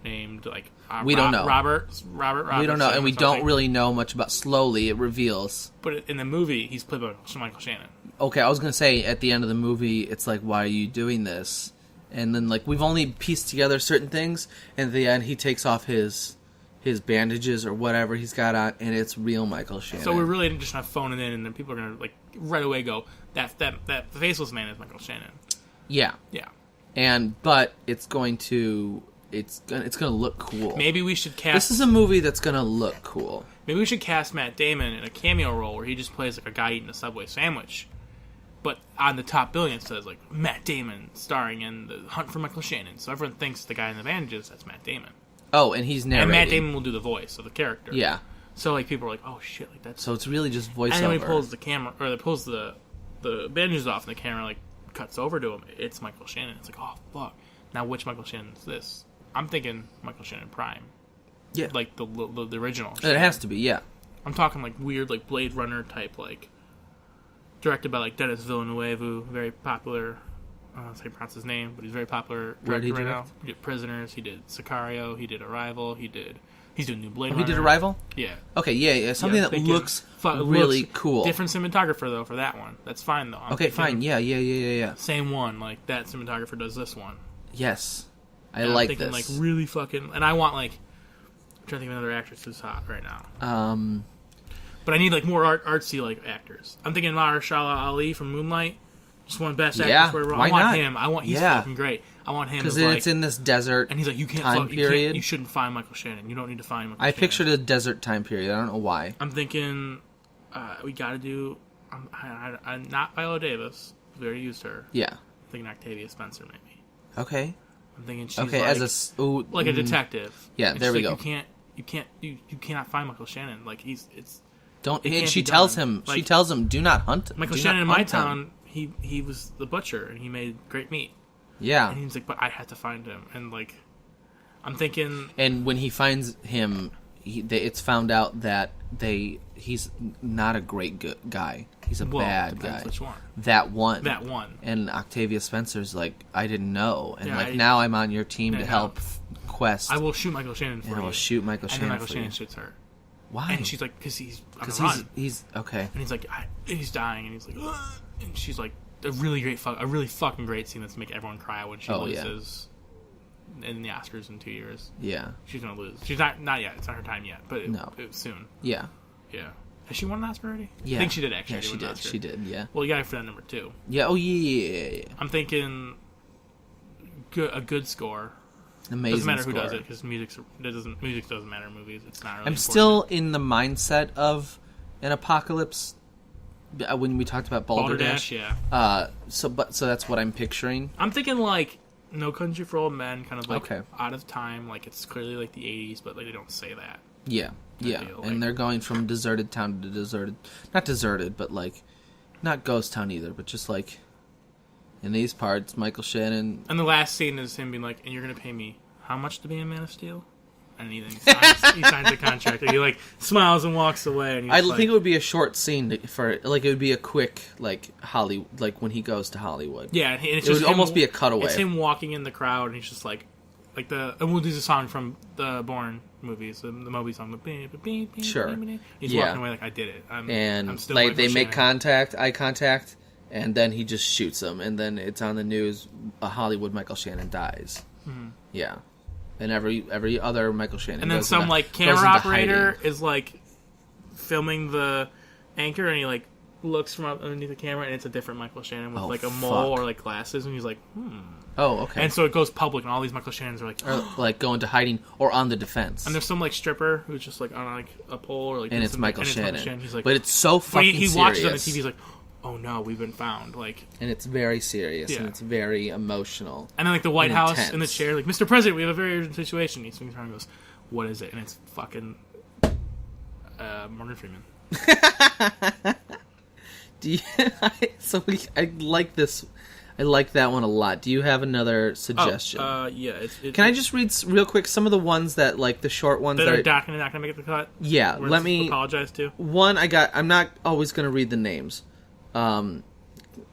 named, like... We don't know. Robert. We don't know, and we don't really know much about... Slowly, it reveals. But in the movie, he's played by Michael Shannon. Okay, I was going to say, at the end of the movie, it's like, why are you doing this? And then, like, we've only pieced together certain things, and at the end, he takes off his bandages or whatever he's got on, and it's real Michael Shannon. So we're really just not phoning in, and then people are going to, like, right away go, that faceless man is Michael Shannon. Yeah. Yeah. but it's going to look cool. Maybe we should cast. This is a movie that's going to look cool. Maybe we should cast Matt Damon in a cameo role where he just plays like a guy eating a Subway sandwich. But on the top billing, it says, like, Matt Damon starring in The Hunt for Michael Shannon. So everyone thinks the guy in the bandages, that's Matt Damon. Oh, and he's narrating. And Matt Damon will do the voice of the character. Yeah. So, like, people are like, oh, shit, like, that's... So it's really just voiceover. And then he pulls the camera, or he pulls the bandages off, and the camera, like, cuts over to him. It's Michael Shannon. It's like, oh, fuck. Now, which Michael Shannon is this? I'm thinking Michael Shannon Prime. Yeah. Like, the original. It has to be, yeah. I'm talking, like, weird, like, Blade Runner type, like... Directed by, like, Denis Villeneuve, very popular... I don't know how to pronounce his name, but he's very popular director right now. He did Prisoners, he did Sicario, he did Arrival, he's doing new Blade Runner. He did Arrival? Yeah. Okay, yeah. Something that looks really cool. Different cinematographer, though, for that one. That's fine, though. Okay, fine. Yeah. Same one. Like, that cinematographer does this one. Yes. I and like I'm thinking, this. like, really fucking... And I want, like... I'm trying to think of another actress who's hot right now. But I need, like, more artsy, like, actors. I'm thinking Mahershala Ali from Moonlight. Just won Best Actress for why I want not? him. He's fucking great. I want him because like, it's in this desert. And he's like, you can't time period. You shouldn't find Michael Shannon. You don't need to find Michael. I Shannon. pictured a desert time period. I don't know why. I'm thinking we got to do. I'm not Viola Davis. We already used her. Yeah. I'm thinking Octavia Spencer maybe. Okay. I'm thinking she's okay like, as like a detective. Yeah, and there we like, go. You cannot find Michael Shannon. Like don't. And she tells him. Like, she tells him, "Do not hunt him." Michael Shannon in my town. He was the butcher and he made great meat. Yeah. And he's like, but I had to find him. And like, I'm thinking. And when he finds him, it's found out that he's not a great guy. He's a bad guy. Which one? That one. And Octavia Spencer's like, I didn't know. And now I'm on your team to help quest. I will shoot Michael Shannon for you. And I will shoot Michael Shannon. And then Michael Shannon shoots her. Why? And she's like, because he's on the run. He's okay. And he's like, he's dying. And he's like, ugh. And she's like, a really fucking great scene that's make everyone cry when she loses in the Oscars in 2 years. Yeah. She's gonna lose. She's not yet. It's not her time yet, but it's soon. Yeah. Yeah. Has she won an Oscar already? Yeah. I think she did actually. Yeah, she did. She did. Yeah. Well, you got it for that number 2. Yeah. Oh yeah. I'm thinking a good score. Amazing. Doesn't matter score. who does it because music doesn't matter in movies. It's not really. I'm still in the mindset of an apocalypse. When we talked about Balderdash, yeah. So that's what I'm picturing. I'm thinking like No Country for Old Men, kind of like okay. out of time. Like it's clearly like the 80s, but like they don't say that. Yeah, and they're going from deserted town to not deserted, but like not ghost town either, but just like in these parts, Michael Shannon. And the last scene is him being like, "And you're gonna pay me how much to be a Man of Steel?" And he signs the contract. And he like smiles and walks away. And I think it would be a short scene for like it would be a quick like Hollywood, like when he goes to Hollywood. Yeah, and it would almost be a cutaway. It's him walking in the crowd, and he's just like and we'll do the song from the Bourne movies, the Moby song. Sure. He's walking away like I did it. I'm still like they make Shannon. eye contact, and then he just shoots him, and then it's on the news. A Hollywood Michael Shannon dies. Mm-hmm. Yeah. And every other Michael Shannon. And then some like camera operator is like filming the anchor, and he like looks from underneath the camera, and it's a different Michael Shannon with like a mole or like glasses, and he's like, Oh, okay. And so it goes public, and all these Michael Shannons are like, like going to hiding or on the defense. And there's some like stripper who's just like on like a pole or like, and it's Michael Shannon. He's like, but it's so fucking he serious. watches on the TV. He's like, oh no, we've been found. Like, and it's very serious and it's very emotional. And then like the White House intense. in the chair, like, Mr. President, we have a very urgent situation. He swings around and goes, what is it? And it's fucking Morgan Freeman. I like this. I like that one a lot. Do you have another suggestion? Yeah. Can I just read real quick some of the ones that, like, the short ones that are not going to make it the cut? Yeah, let me apologize to. One I'm not always going to read the names. Some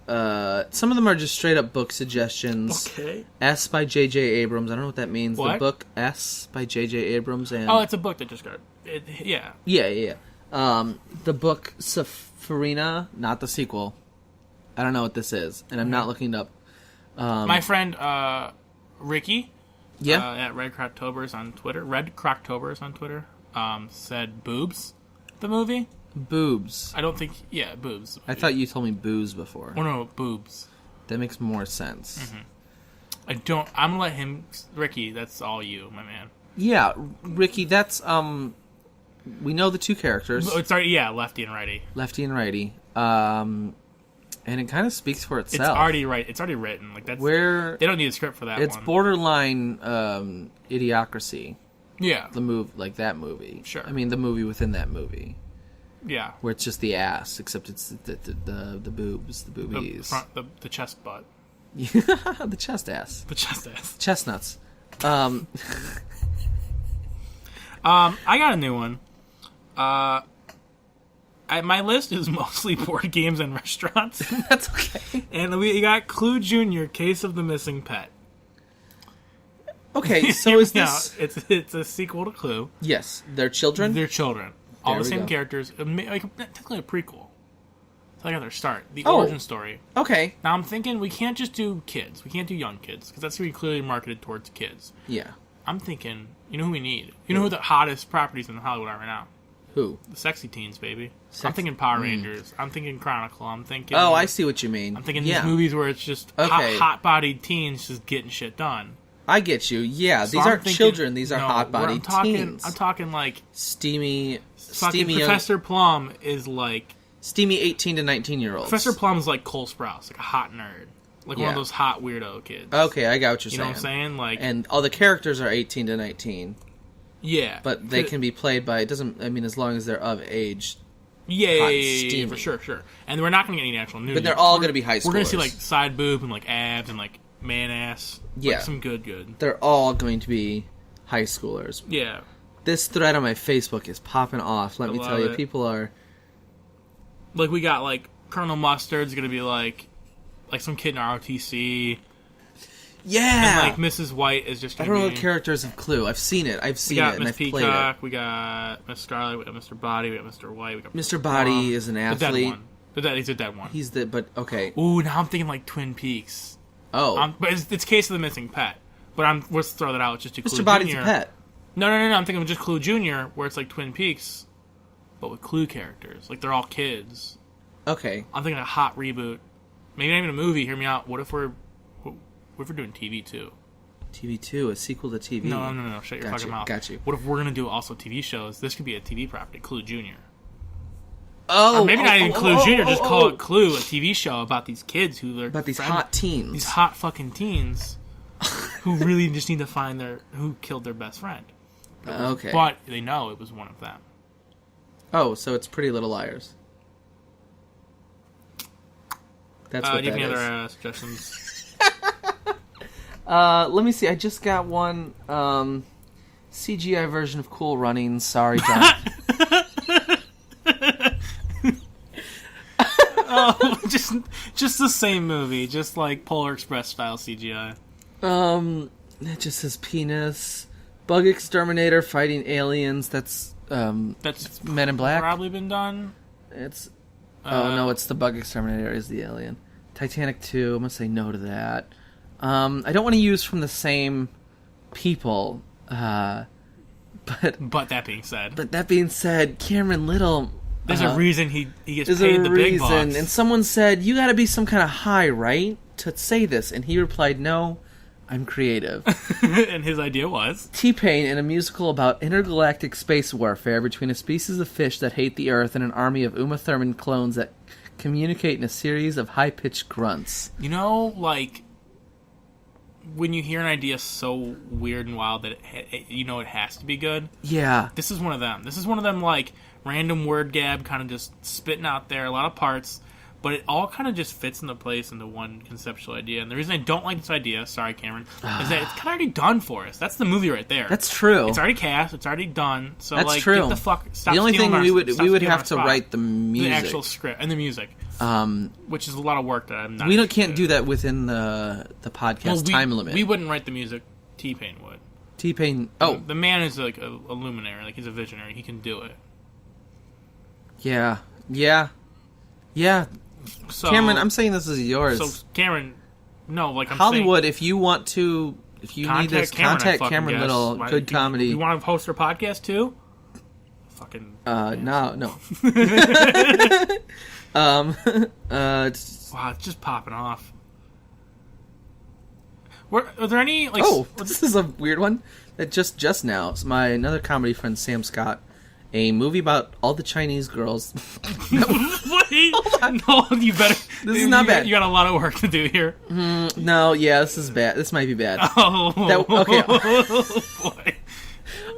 of them are just straight up book suggestions. Okay. S by J.J. Abrams. I don't know what that means. What? The book S by J.J. Abrams. And it's a book that just got. Yeah. Yeah. The book Safarina, not the sequel. I don't know what this is, and I'm not looking it up. My friend Ricky, at Red Croctobers on Twitter, said Boobs, the movie. Boobs. I don't think, Boobs. I thought you told me booze before. Oh no, Boobs. That makes more sense. Mm-hmm. I'm gonna let him... Ricky, that's all you, my man. Yeah, Ricky, that's, we know the two characters. It's already, lefty and righty. Lefty and righty. And it kind of speaks for itself. It's already written. Like, that's... They don't need a script for that it's one. borderline, Idiocracy. Yeah. Like that movie. Sure. I mean, the movie within that movie. Yeah. Where it's just the ass, except it's the boobs, the boobies. The chest butt. The chest ass. The chest ass. Chestnuts. I got a new one. My list is mostly board games and restaurants. That's okay. And we got Clue Jr., Case of the Missing Pet. Okay, so is this... It's a sequel to Clue. Yes, they're children? They're children. All the same characters. Like, technically a prequel. So I got their start. The origin story. Okay. Now I'm thinking we can't just do kids. We can't do young kids, because that's going to be clearly marketed towards kids. Yeah. I'm thinking, you know who we need? You know who the hottest properties in Hollywood are right now? Who? The sexy teens, baby. I'm thinking Power Rangers. I'm thinking Chronicle. I'm thinking... Oh, I see what you mean. I'm thinking these movies where it's just hot-bodied teens just getting shit done. I get you. Yeah, So these aren't children. These are hot-bodied teens. I'm talking like... Steamy Professor Plum is like... Steamy 18 to 19-year-olds. Professor Plum is like Cole Sprouse, like a hot nerd. Like one of those hot weirdo kids. Okay, I got what you're saying. You know what I'm saying? Like, and all the characters are 18 to 19. Yeah. But they can be played by... It doesn't... I mean, as long as they're of age... Yeah, for sure. And we're not going to get any actual nudity. But they're all going to be high schoolers. We're going to see, like, side boob and, like, abs and, like, man ass. Yeah. Like, some good. They're all going to be high schoolers. Yeah. This thread on my Facebook is popping off. Let me tell you. People are... Like, we got, like, Colonel Mustard's going to be, like some kid in ROTC. Yeah! And, like, Mrs. White is just I don't know the characters of Clue. I've seen it. And I've played it. We got Miss Scarlet, we got Mr. Body, we got Mr. White, we got Mr. Body is an athlete. He's a dead one. Okay. Ooh, now I'm thinking, like, Twin Peaks. Oh. But it's Case of the Missing Pet. But let's throw that out just to Clue Jr. Mr. Body's a pet. No, I'm thinking of just Clue Jr., where it's like Twin Peaks, but with Clue characters. Like, they're all kids. Okay. I'm thinking a hot reboot. Maybe not even a movie, hear me out. What if we're doing TV too? TV 2, a sequel to TV. No. Shut your fucking mouth. Got you. What if we're gonna do also TV shows? This could be a TV property, Clue Jr. Oh, or maybe not even Clue Jr. Just call it Clue, a TV show about these kids who are about these hot teens, these hot fucking teens, who really just need to find who killed their best friend. Okay, but they know it was one of them. Oh, so it's Pretty Little Liars. That's what that is. Do you have any other suggestions? Let me see. I just got one CGI version of Cool Runnings. Sorry, John. Oh, just the same movie, just like Polar Express style CGI. It just says penis. Bug exterminator fighting aliens. That's Men in Black. Probably been done. It's no, it's the Bug exterminator is the alien. Titanic 2. I'm gonna say no to that. I don't want to use from the same people. But that being said, Cameron Little. There's a reason he gets paid the big bucks. And someone said, "You got to be some kind of high, right, to say this?" And he replied, "No, I'm creative." And his idea was T-Pain in a musical about intergalactic space warfare between a species of fish that hate the Earth and an army of Uma Thurman clones that communicate in a series of high-pitched grunts. You know, like, when you hear an idea so weird and wild that you know it has to be good. Yeah. This is one of them. This is one of them, like, random word gab kind of just spitting out there, a lot of parts, but it all kind of just fits into place into one conceptual idea. And the reason I don't like this idea, sorry Cameron, is that it's kind of already done for us. That's the movie right there. That's true. It's already cast. It's already done. So that's like, true. Get the fuck. Stop. The only thing we would have to spot. write the music, the actual script, and the music, which is a lot of work that I'm not. We can't do that within the podcast time limit. We wouldn't write the music. T-Pain would. T-Pain. Oh, the man is like a luminary. Like, he's a visionary. He can do it. Yeah. So, Cameron, I'm saying this is yours. So, Cameron, no, like, I'm Hollywood, saying, if you need this, contact Cameron Little, good comedy. You want to host our podcast too? Fucking. No. Wow, it's just popping off. Are there any like? Oh, this is a weird one. That just now, another comedy friend Sam Scott, a movie about all the Chinese girls. Wait, no, you better. This is not bad. You got a lot of work to do here. No, yeah, this is bad. This might be bad. Okay. Boy.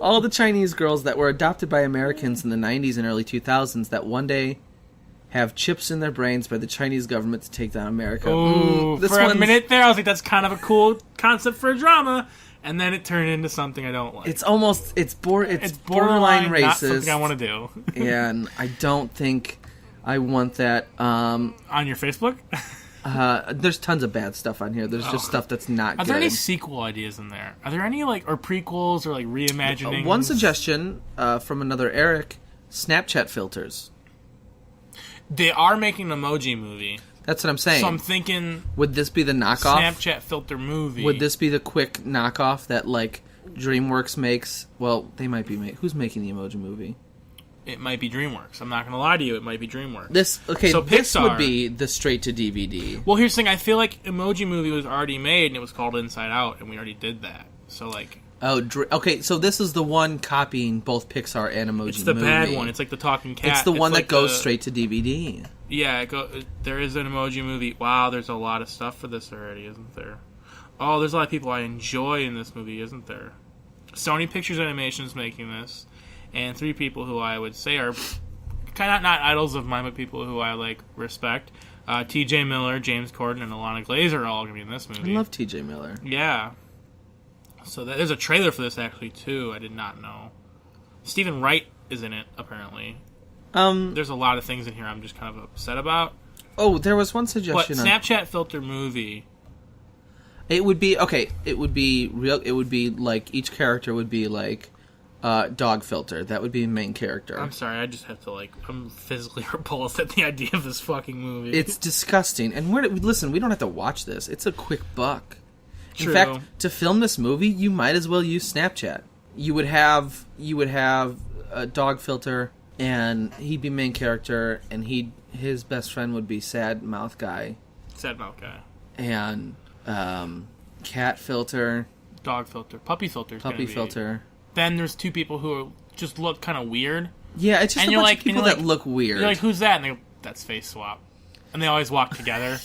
All the Chinese girls that were adopted by Americans in the 90s and early 2000s that one day have chips in their brains by the Chinese government to take down America. Ooh, for a minute there, I was like, that's kind of a cool concept for a drama. And then it turned into something I don't like. It's borderline racist. Not something I want to do. And I don't think I want that. On your Facebook? There's tons of bad stuff on here. There's just stuff that's not good. Are there any sequel ideas in there? Are there any, like, or prequels or, like, reimaginings? One suggestion from another Eric, Snapchat filters. They are making an emoji movie. That's what I'm saying. So I'm thinking... Would this be the knockoff? Snapchat filter movie. Would this be the quick knockoff that, like, DreamWorks makes? Well, they might be who's making the emoji movie? It might be DreamWorks. I'm not going to lie to you. It might be DreamWorks. This Pixar would be the straight-to-DVD. Well, here's the thing. I feel like Emoji Movie was already made, and it was called Inside Out, and we already did that. So, like... Oh, okay, so this is the one copying both Pixar and Emoji Movie. It's the bad one. It's like the talking cat. It's the one that goes straight to DVD. Yeah, there is an Emoji Movie. Wow, there's a lot of stuff for this already, isn't there? Oh, there's a lot of people I enjoy in this movie, isn't there? Sony Pictures Animation is making this, and 3 people who I would say are kind of not idols of mine, but people who I like respect. T.J. Miller, James Corden, and Alana Glazer are all going to be in this movie. I love T.J. Miller. Yeah. So there's a trailer for this, actually, too. I did not know. Stephen Wright is in it, apparently. There's a lot of things in here I'm just kind of upset about. Oh, there was one suggestion. But Snapchat filter movie. It would be, okay, it would be like, each character would be like dog filter. That would be the main character. I'm sorry, I just have to, like, I'm physically repulsed at the idea of this fucking movie. It's disgusting. And listen, we don't have to watch this. It's a quick buck. True. In fact, to film this movie, you might as well use Snapchat. You would have a dog filter, and he'd be main character, and his best friend would be Sad Mouth Guy. Sad Mouth Guy. And cat filter. Dog filter. Puppy filter. Puppy filter. Then there's 2 people who just look kind of weird. Yeah, it's just a bunch of people that look weird. You're like, who's that? And they go, that's Face Swap. And they always walk together.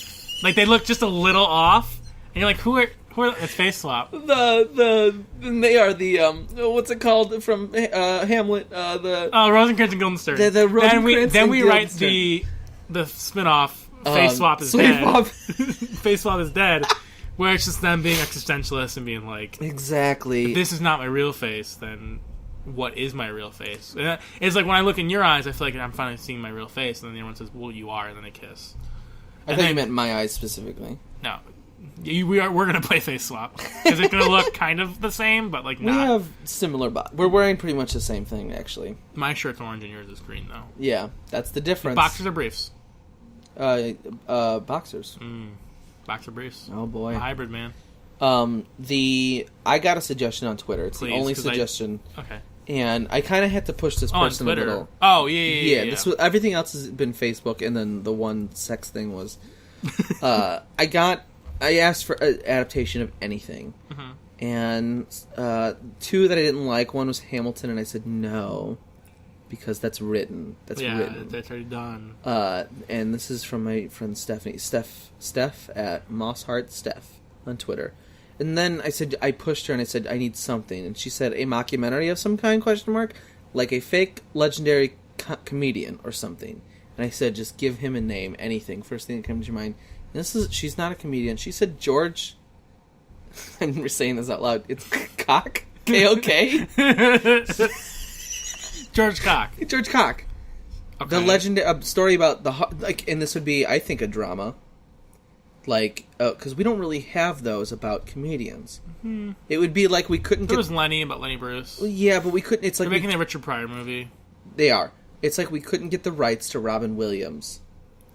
Like, they look just a little off. And you're like, who are it's Face Swap. They are the what's it called from Hamlet? Rosencrantz and Guildenstern. Then we write the spin-off Face Swap is dead. Face Swap is dead, where it's just them being existentialist and being like, exactly. If this is not my real face, then what is my real face? And it's like when I look in your eyes, I feel like I'm finally seeing my real face, and then everyone says, "Well, you are," and then they kiss. I thought you meant my eyes specifically. No. We're going to play Face Swap. Because it's going to look kind of the same, but like not. We have similar we're wearing pretty much the same thing, actually. My shirt's orange and yours is green, though. Yeah, that's the difference. Boxers or briefs? Boxers. Boxer briefs. Oh, boy. A hybrid, man. I got a suggestion on Twitter. It's the only suggestion. Okay. And I kind of had to push this person on Twitter. a little. Oh, yeah. This was, everything else has been Facebook, and then the one sex thing was... I asked for an adaptation of anything. Mm-hmm. And 2 that I didn't like. One was Hamilton, and I said no. Because that's written. That's written. That's already done. And this is from my friend Stephanie. Steph at MossHeartSteph on Twitter. And then I pushed her and I said, I need something. And she said, a mockumentary of some kind, ? Like a fake legendary comedian or something. And I said, just give him a name, anything. First thing that comes to your mind. And she's not a comedian. She said George. I'm saying this out loud. It's Cock. K-O-K. George Cock. George Cock. Okay. The legendary story about and this would be, I think, a drama. Because we don't really have those about comedians. Mm-hmm. It would be like we couldn't. There was Lenny about Lenny Bruce. Well, yeah, but we couldn't. It's like they're making the Richard Pryor movie. They are. It's like we couldn't get the rights to Robin Williams.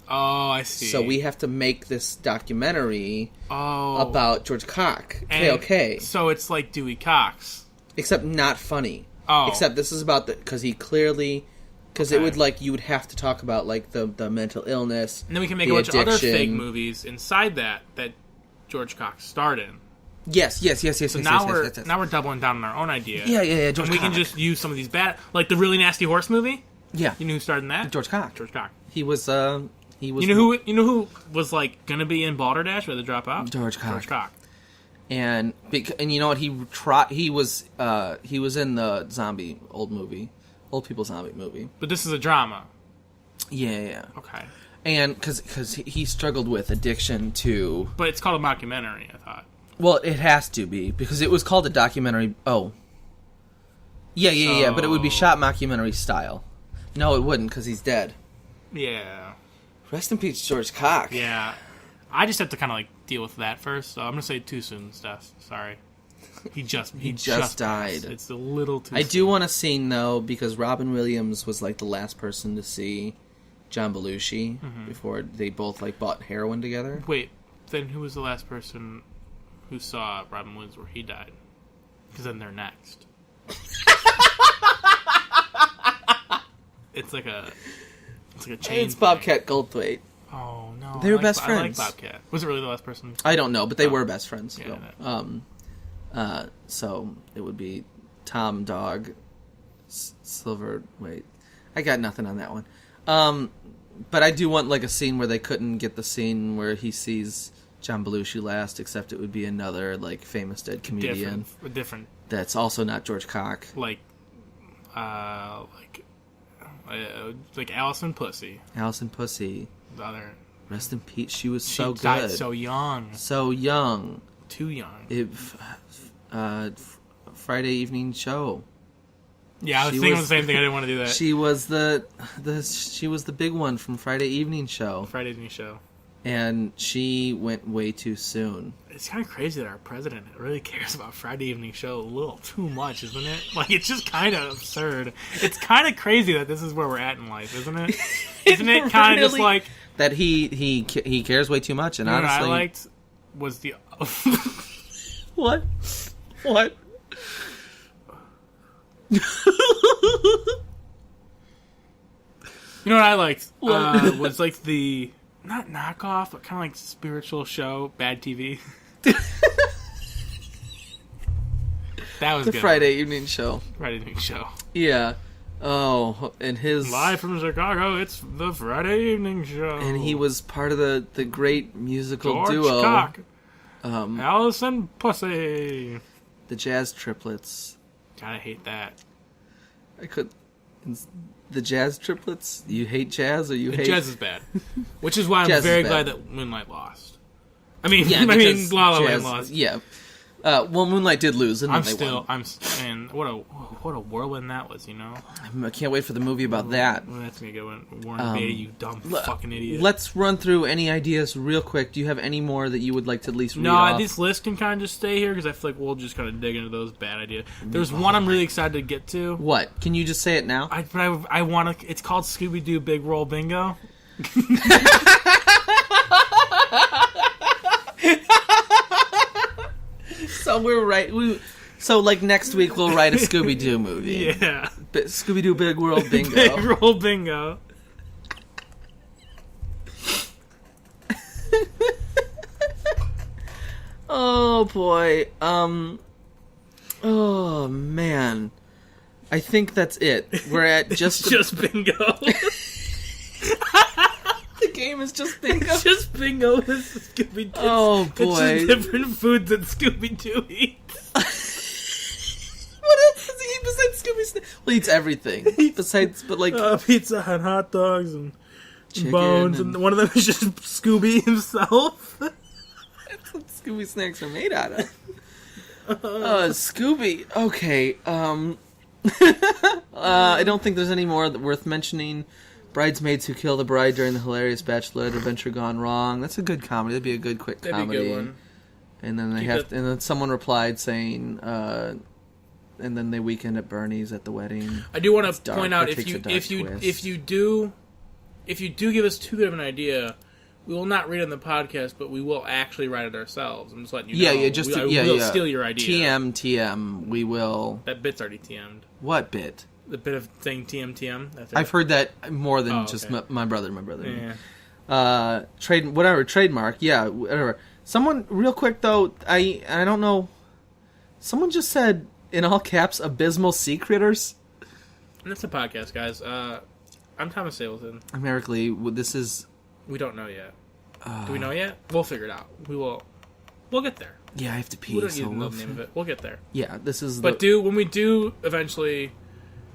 Oh, I see. So we have to make this documentary about George Cock. K-O-K. So it's like Dewey Cox. Except not funny. Oh. Except this is about because he clearly... Because it would, you would have to talk about, the mental illness, and then we can make a bunch of other fake movies inside that George Cox starred in. Yes. So now we're doubling down on our own idea. Yeah. George and we can just use some of these bad, like the really nasty horse movie. Yeah. You know who starred in that? George Cock. He was. You know who was like gonna be in Balderdash but had to drop out? George Cock. And you know what, he was in the old people zombie movie. But this is a drama. Yeah. Okay. And because he struggled with addiction to... But it's called a mockumentary, I thought. Well, it has to be, because it was called a documentary... Oh. Yeah, but it would be shot mockumentary style. No, it wouldn't, because he's dead. Yeah. Rest in peace, George Cock. Yeah. I just have to kind of, like, deal with that first, so I'm going to say too soon, Steph. Sorry. He just died. It's a little too soon. I do want a scene, though, because Robin Williams was, like, the last person to see John Belushi before they both, like, bought heroin together. Wait, then who was the last person who saw Robin Williams where he died? Because then they're next. It's like a chain. It's Bobcat Goldthwait. Oh no, they were best friends. I like Bobcat. Was it really the last person? I don't know, but they were best friends. Yeah, so it would be Tom Dog, Silver. Wait, I got nothing on that one. But I do want like a scene where they couldn't get the scene where he sees John Belushi last, except it would be another like famous dead comedian, different. That's also not George Cock. Like Allison Pussy. Allison Pussy. The other. Rest in peace. She was so good. She died so young. So young. Too young. Friday evening show. Yeah, I was thinking the same thing. I didn't want to do that. She was she was the big one from Friday evening show. Friday evening show. And she went way too soon. It's kind of crazy that our president really cares about Friday evening show a little too much, isn't it? Like, it's just kind of absurd. It's kind of crazy that this is where we're at in life, isn't it? Isn't it kind of just like that he cares way too much? And honestly, what I liked was the what? You know what I liked? Was like the not knockoff, but kind of like spiritual show, Bad TV. That was the good. Friday evening show. Friday evening show. Yeah. Oh, and his live from Chicago. It's the Friday evening show. And he was part of the great musical George duo. Cock. Allison Pussy. The Jazz Triplets. God, I hate that. The Jazz Triplets? You hate jazz or you hate... Jazz is bad. Which is why I'm very glad that Moonlight lost. La La Land lost. Yeah. Well, Moonlight did lose, and then they won. And what a whirlwind that was, you know? I can't wait for the movie about that. Well, that's going to go in. Warren Beatty, you dumb fucking idiot. Let's run through any ideas real quick. Do you have any more that you would like to at least read off? No, this list can kind of just stay here, because I feel like we'll just kind of dig into those bad ideas. There's one I'm really excited to get to. What? Can you just say it now? I want to... It's called Scooby-Doo Big Roll Bingo. So So like next week we'll write a Scooby-Doo movie. Yeah. Scooby-Doo Big World Bingo. Big Roll Bingo. Oh boy. Oh man. I think that's it. We're at just bingo. The game is just bingo. It's just bingo with Scooby-Doo. Oh boy. It's just different foods that Scooby-Doo eats. What else does he eat besides Scooby Snacks? Well, he eats everything. Pizza and hot dogs and chicken bones, and one of them is just Scooby himself. That's what Scooby Snacks are made out of. Scooby. Okay. I don't think there's any more worth mentioning. Bridesmaids Who Kill the Bride During the Hilarious Bachelorette Adventure Gone Wrong. That's a good comedy. That'd be a good quick comedy. That'd be a good one. And then and then someone replied saying, and then they weekend at Bernie's at the wedding. I do want to point out if you do give us too good of an idea, we will not read it on the podcast, but we will actually write it ourselves. I'm just letting you know. We'll steal your idea. TM. We will. That bit's already TM'd. What bit? The bit of saying TM. I've heard that more than just my brother. Yeah. Trademark. Yeah, whatever. Someone, real quick though, I don't know. Someone just said in all caps, "abysmal sea critters." That's a podcast, guys. I'm Thomas Stapleton. I'm Eric Lee. This is. We don't know yet. Do we know yet? We'll figure it out. We will. We'll get there. Yeah, I have to pee. We don't need to know the name of it. We'll get there. Yeah, this is. But when we do eventually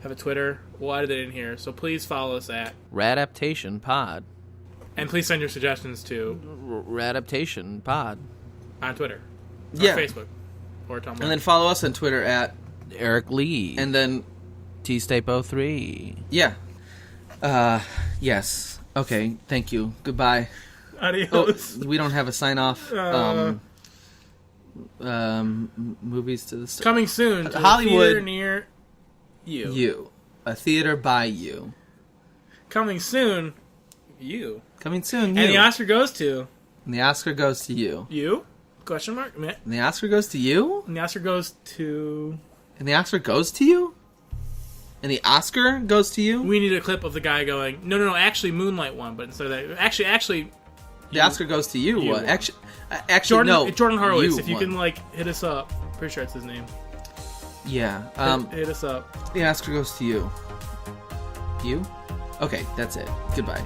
have a Twitter, we'll edit it in here. So please follow us at Radaptation Pod. And please send your suggestions to Radaptation Pod on Twitter, or Facebook, or Tumblr. And then follow us on Twitter at Eric Lee. And then Tstape03. Yeah. Yes. Okay. Thank you. Goodbye. Adios. We don't have a sign off. Movies to the star. Coming soon to Hollywood a theater near you. You. A theater by you. Coming soon, you. Coming soon, you. And the Oscar goes to... And the Oscar goes to you. You? Question mark? And the Oscar goes to you? And the Oscar goes to... And the Oscar goes to you? And the Oscar goes to you? We need a clip of the guy going, no, actually Moonlight won, but instead of that... Actually... The Oscar goes to you? What? Won. Actually, no. Jordan Horowitz, if you won. can, hit us up. Pretty sure it's his name. Yeah. Hit us up. The Oscar goes to you. You? Okay, that's it. Goodbye.